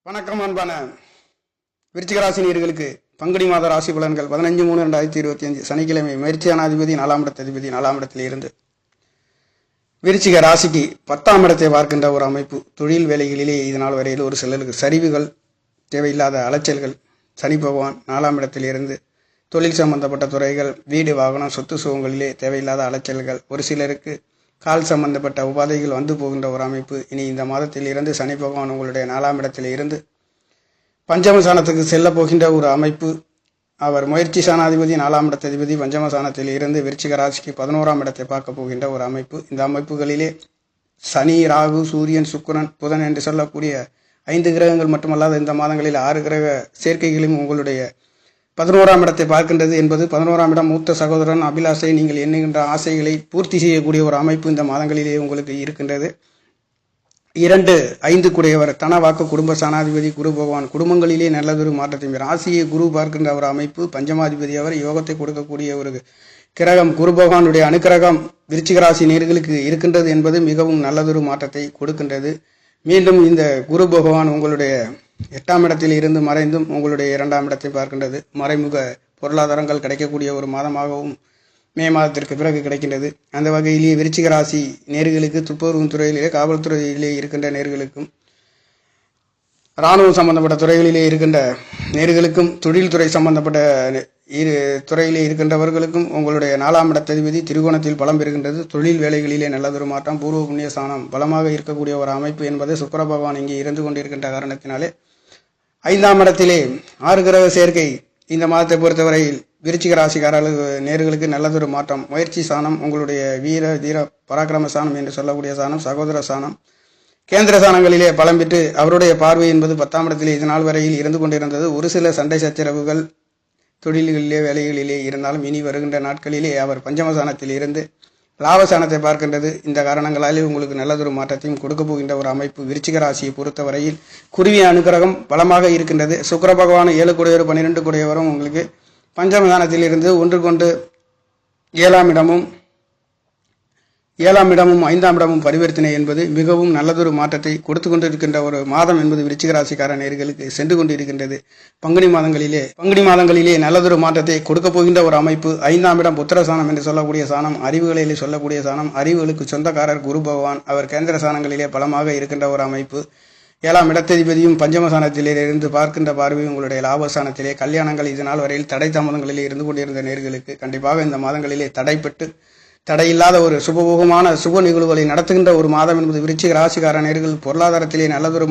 வணக்கம் அன்பான விருச்சிக ராசி நேயர்களுக்கு பங்குனி மாத ராசி பலன்கள் 15/3/2025 சனிக்கிழமை முயற்சியானாதிபதி 4ஆம் இடத்ததிபதி 4ஆம் இடத்தில் இருந்து விருச்சிக ராசிக்கு 10ஆம் இடத்தை பார்க்கின்ற ஒரு அமைப்பு. தொழில் வேலைகளிலே இதனால் வரையில் ஒரு சிலருக்கு சரிவுகள், தேவையில்லாத அலைச்சல்கள். சனி பகவான் 4ஆம் இடத்தில் இருந்து தொழில் சம்பந்தப்பட்ட துறைகள், வீடு வாகனம் சொத்து சுகங்களிலே தேவையில்லாத அலைச்சல்கள், ஒரு சிலருக்கு கால் சம்பந்தப்பட்ட உபாதைகள் வந்து போகின்ற ஒரு அமைப்பு. இனி இந்த மாதத்தில் இருந்து சனி பகவான் உங்களுடைய 4ஆம் இடத்தில் இருந்து பஞ்சமசானத்துக்கு செல்ல போகின்ற ஒரு அமைப்பு. அவர் முயற்சி சாணாதிபதி 4ஆம் இடத்ததிபதி பஞ்சமசானத்தில் இருந்து விருச்சிக ராசிக்கு 11ஆம் இடத்தை பார்க்க போகின்ற ஒரு அமைப்பு. இந்த அமைப்புகளிலே சனி, ராகு, சூரியன், சுக்கிரன், புதன் என்று சொல்லக்கூடிய 5 கிரகங்கள் மட்டுமல்லாத இந்த மாதங்களில் 6 கிரக சேர்க்கைகளும் உங்களுடைய 11ஆம் இடத்தை பார்க்கின்றது என்பது 11ஆம் இடம் மூத்த சகோதரன் அபிலாஷை, நீங்கள் எண்ணுகின்ற ஆசைகளை பூர்த்தி செய்யக்கூடிய ஒரு அமைப்பு இந்த மாதங்களிலே உங்களுக்கு இருக்கின்றது. 2, 5 கூடியவர் தன வாக்கு குடும்ப சாணாதிபதி குரு பகவான் குடும்பங்களிலே நல்லதொரு மாற்றத்தையும் ராசியை குரு பார்க்கின்ற ஒரு அமைப்பு. பஞ்சமாதிபதி அவர் யோகத்தை கொடுக்கக்கூடிய ஒரு கிரகம். குரு பகவானுடைய அனுக்கிரகம் விருச்சிக ராசி நேயர்களுக்கு இருக்கின்றது என்பது மிகவும் நல்லதொரு மாற்றத்தை கொடுக்கின்றது. மீண்டும் இந்த குரு பகவான் உங்களுடைய 8ஆம் இடத்தில் இருந்து மறைந்தும் உங்களுடைய 2ஆம் இடத்தை பார்க்கின்றது. மறைமுக பொருளாதாரங்கள் கிடைக்கக்கூடிய ஒரு மாதமாகவும் மே மாதத்திற்கு பிறகு கிடைக்கின்றது. அந்த வகையிலேயே விருச்சிக ராசி நேயர்களுக்கு துப்புரவு துறையிலே, காவல்துறையிலே இருக்கின்ற நேயர்களுக்கும், இராணுவம் சம்பந்தப்பட்ட துறைகளிலே இருக்கின்ற நேயர்களுக்கும், தொழில்துறை சம்பந்தப்பட்ட துறையிலே இருக்கின்றவர்களுக்கும் உங்களுடைய 4ஆம் இடத்ததிபதி திரிகோணத்தில் பலம் பெறுகின்றது. தொழில் வேலைகளிலே நல்லதொரு மாற்றம். பூர்வ புண்ணிய ஸ்தானம் பலமாக இருக்கக்கூடிய ஒரு அமைப்பு என்பது சுக்கிர பகவான் இங்கே இருந்து கொண்டிருக்கின்ற காரணத்தினாலே 5ஆம் இடத்திலே 6 கிரக சேர்க்கை இந்த மாதத்தை பொறுத்தவரையில் விருச்சிக ராசிக்காரர்களுக்கு நேர்களுக்கு நல்லதொரு மாற்றம். முயற்சி சாணம் உங்களுடைய வீர தீர பராக்கிரம சாணம் என்று சொல்லக்கூடிய சாணம், சகோதர சாணம், கேந்திர சாணங்களிலே பலம் பெற்று அவருடைய பார்வை என்பது 10ஆம் இடத்திலே இதனால் வரையில் இருந்து கொண்டிருந்தது. ஒரு சில சண்டை சச்சரவுகள் தொழில்களிலே வேலைகளிலே இருந்தாலும் இனி வருகின்ற நாட்களிலே அவர் பஞ்சமசானத்தில் இருந்து லாபசானத்தை பார்க்கின்றது. இந்த காரணங்களாலே உங்களுக்கு நல்லதொரு மாற்றத்தையும் கொடுக்க போகின்ற ஒரு அமைப்பு. விருச்சிக ராசியை பொறுத்தவரையில் குருவி அனுக்கிரகம் பலமாக இருக்கின்றது. சுக்கிர பகவான் 7 கூடியவர் 12 கூடியவரும் உங்களுக்கு பஞ்சமசானத்தில் இருந்து ஒன்றுக்கொண்டு 7ஆம் இடமும் 5ஆம் இடமும் பரிவர்த்தனை என்பது மிகவும் நல்லதொரு மாற்றத்தை கொடுத்து கொண்டிருக்கின்ற ஒரு மாதம் என்பது விருச்சிக ராசிக்கார நேயர்களுக்கு சென்று கொண்டிருக்கின்றது. பங்குனி மாதங்களிலே நல்லதொரு மாற்றத்தை கொடுக்க போகின்ற ஒரு அமைப்பு. 5ஆம் இடம் புத்திர சாணம் என்று சொல்லக்கூடிய சாணம், அறிவுகளிலே சொல்லக்கூடிய சாணம், அறிவுகளுக்கு சொந்தக்காரர் குரு பகவான் அவர் கேந்திர சாணங்களிலே பலமாக இருக்கின்ற ஒரு அமைப்பு. 7ஆம் இடத்ததிபதியும் பஞ்சமசானத்திலே இருந்து பார்க்கின்ற பார்வை உங்களுடைய லாபஸ்தானத்திலே. கல்யாணங்கள் இதனால் வரையில் தடை தாமதங்களிலே இருந்து கொண்டிருந்த நேயர்களுக்கு கண்டிப்பாக இந்த மாதங்களிலே தடைப்பட்டு தடையில்லாத ஒரு சுப நிகழ்வுகளை நடத்துகின்ற ஒரு மாதம் என்பது விருச்சிக ராசிக்கார நேயர்கள் பொருளாதாரத்திலே நல்லதொரு